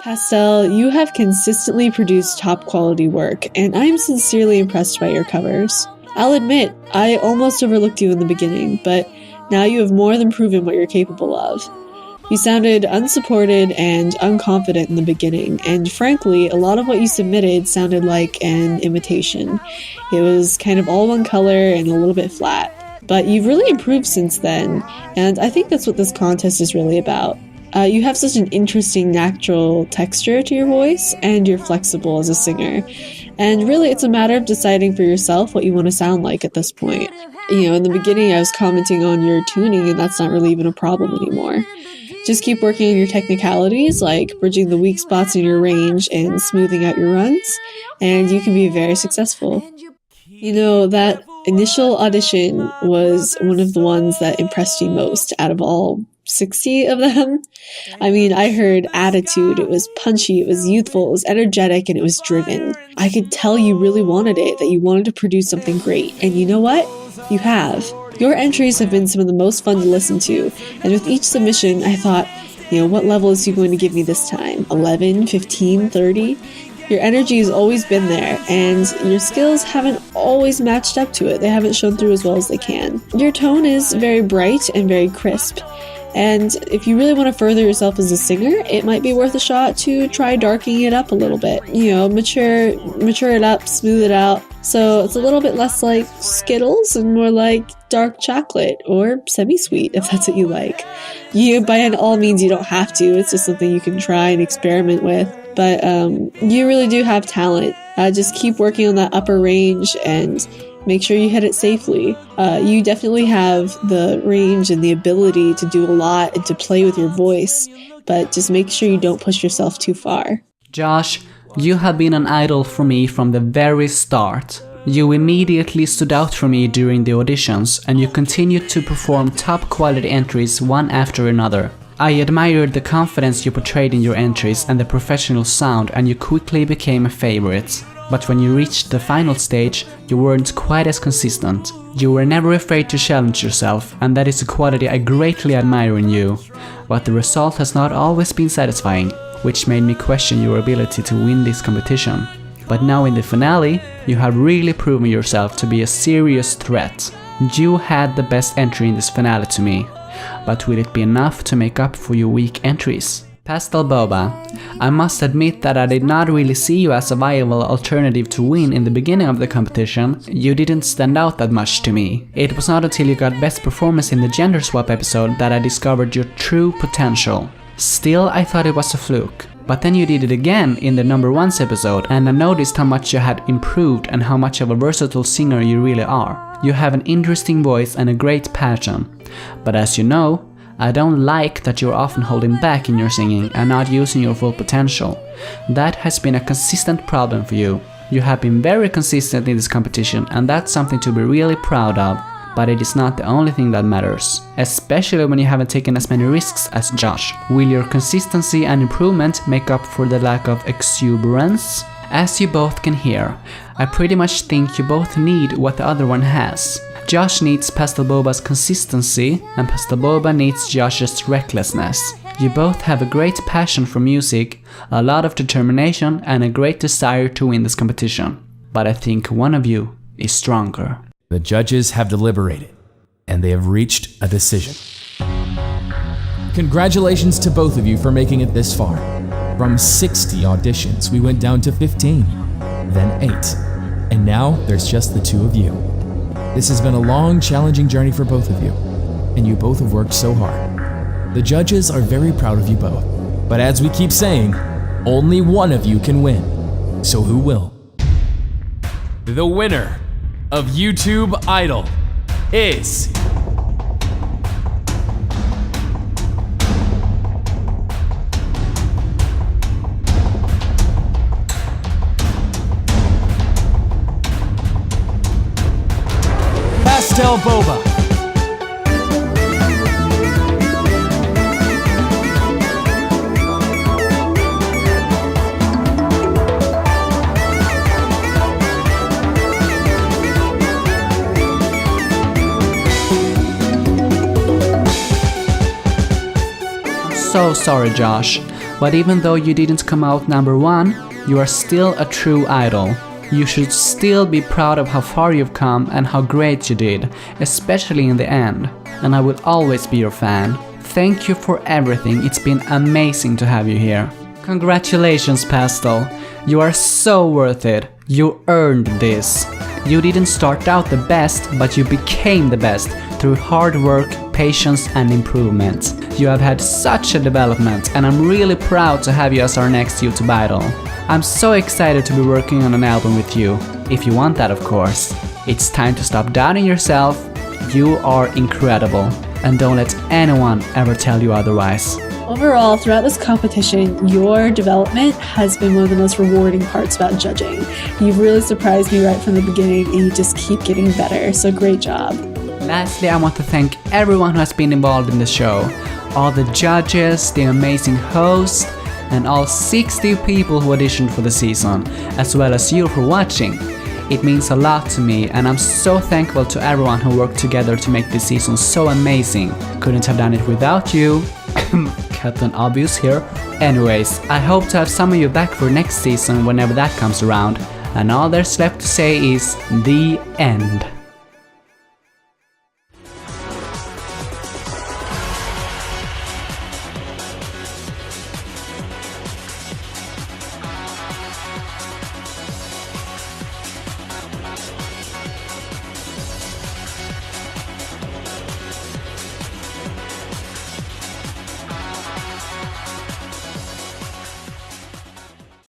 Pastel, you have consistently produced top quality work, and I am sincerely impressed by your covers. I'll admit, I almost overlooked you in the beginning, but now you have more than proven what you're capable of. You sounded unsupported and unconfident in the beginning, and frankly, a lot of what you submitted sounded like an imitation. It was kind of all one color and a little bit flat. But you've really improved since then, and I think that's what this contest is really about. You have such an interesting natural texture to your voice, and you're flexible as a singer. And really, it's a matter of deciding for yourself what you want to sound like at this point. In the beginning, I was commenting on your tuning, and that's not really even a problem anymore. Just keep working on your technicalities, like bridging the weak spots in your range and smoothing out your runs, and you can be very successful. That initial audition was one of the ones that impressed me most out of all 60 of them. I heard attitude, it was punchy, it was youthful, it was energetic, and it was driven. I could tell you really wanted it, that you wanted to produce something great. And you know what? You have. Your entries have been some of the most fun to listen to, and with each submission, I thought, what level is he going to give me this time? 11, 15, 30? Your energy has always been there, and your skills haven't always matched up to it. They haven't shown through as well as they can. Your tone is very bright and very crisp. And if you really want to further yourself as a singer, it might be worth a shot to try darkening it up a little bit. Mature it up, smooth it out. So it's a little bit less like Skittles and more like dark chocolate or semi-sweet, if that's what you like. By all means, you don't have to. It's just something you can try and experiment with. But you really do have talent. Just keep working on that upper range and make sure you hit it safely. You definitely have the range and the ability to do a lot and to play with your voice, but just make sure you don't push yourself too far. Josh, you have been an idol for me from the very start. You immediately stood out for me during the auditions, and you continued to perform top quality entries one after another. I admired the confidence you portrayed in your entries and the professional sound, and you quickly became a favorite. But when you reached the final stage, you weren't quite as consistent. You were never afraid to challenge yourself, and that is a quality I greatly admire in you. But the result has not always been satisfying, which made me question your ability to win this competition. But now in the finale, you have really proven yourself to be a serious threat. You had the best entry in this finale to me. But will it be enough to make up for your weak entries? PastelBoba, I must admit that I did not really see you as a viable alternative to win in the beginning of the competition. You didn't stand out that much to me. It was not until you got best performance in the gender swap episode that I discovered your true potential. Still, I thought it was a fluke. But then you did it again in the number 1 episode, and I noticed how much you had improved and how much of a versatile singer you really are. You have an interesting voice and a great passion. But as you know, I don't like that you're often holding back in your singing and not using your full potential. That has been a consistent problem for you. You have been very consistent in this competition, and that's something to be really proud of. But it is not the only thing that matters, especially when you haven't taken as many risks as Josh. Will your consistency and improvement make up for the lack of exuberance? As you both can hear, I pretty much think you both need what the other one has. Josh needs PastelBoba's consistency, and PastelBoba needs Josh's recklessness. You both have a great passion for music, a lot of determination, and a great desire to win this competition. But I think one of you is stronger. The judges have deliberated, and they have reached a decision. Congratulations to both of you for making it this far. From 60 auditions, we went down to 15, then 8, and now there's just the 2 of you. This has been a long, challenging journey for both of you, and you both have worked so hard. The judges are very proud of you both, but as we keep saying, only one of you can win. So who will? The winner of YouTube Idol is... PastelBoba. So sorry, Josh, But even though you didn't come out number 1, you are still a true idol. You should still be proud of how far you've come and how great you did, especially in the end. And I will always be your fan. Thank you for everything, it's been amazing to have you here. Congratulations, Pastel. You are so worth it. You earned this. You didn't start out the best, but you became the best through hard work, patience and improvement. You have had such a development and I'm really proud to have you as our next YouTube idol. I'm so excited to be working on an album with you, if you want that of course. It's time to stop doubting yourself. You are incredible and don't let anyone ever tell you otherwise. Overall, throughout this competition, your development has been one of the most rewarding parts about judging. You've really surprised me right from the beginning and you just keep getting better, so great job. Lastly, I want to thank everyone who has been involved in the show. All the judges, the amazing host, and all 60 people who auditioned for the season, as well as you for watching. It means a lot to me and I'm so thankful to everyone who worked together to make this season so amazing. Couldn't have done it without you. Captain Obvious here. Anyways, I hope to have some of you back for next season whenever that comes around. And all there's left to say is the end.